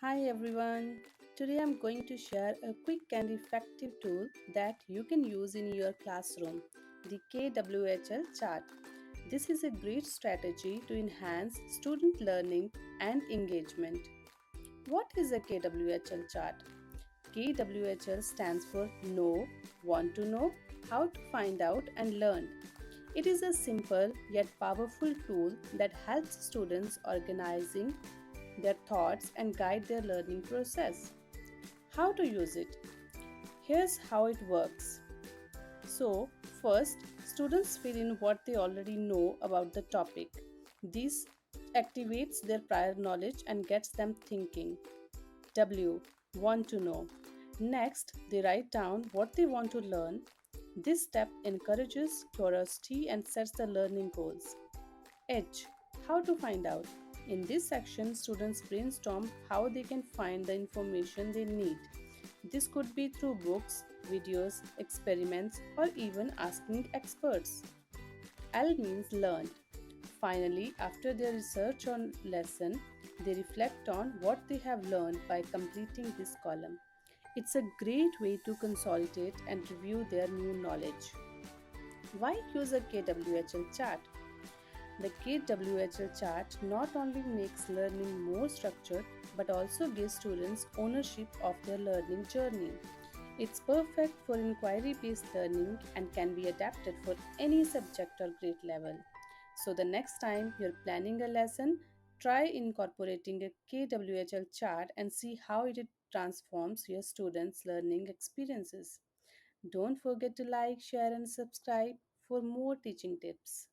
Hi everyone. Today I'm going to share a quick and effective tool that you can use in your classroom, the KWHL chart. This is a great strategy to enhance student learning and engagement. What is a KWHL chart? KWHL stands for Know, Want to Know, How to Find Out and Learn. It is a simple yet powerful tool that helps students organizing their thoughts and guide their learning process. How to use it? Here's how it works. So, first, students fill in what they already know about the topic. This activates their prior knowledge and gets them thinking. W. Want to know. Next, they write down what they want to learn. This step encourages curiosity and sets the learning goals. H. How to find out. In this section, students brainstorm how they can find the information they need. This could be through books, videos, experiments, or even asking experts. L means learned. Finally, after their research on lesson, they reflect on what they have learned by completing this column. It's a great way to consolidate and review their new knowledge. Why use a KWHL chart? The KWHL chart not only makes learning more structured but also gives students ownership of their learning journey. It's perfect for inquiry based learning and can be adapted for any subject or grade level. So, the next time you're planning a lesson, try incorporating a KWHL chart and see how it transforms your students' learning experiences. Don't forget to like, share, and subscribe for more teaching tips.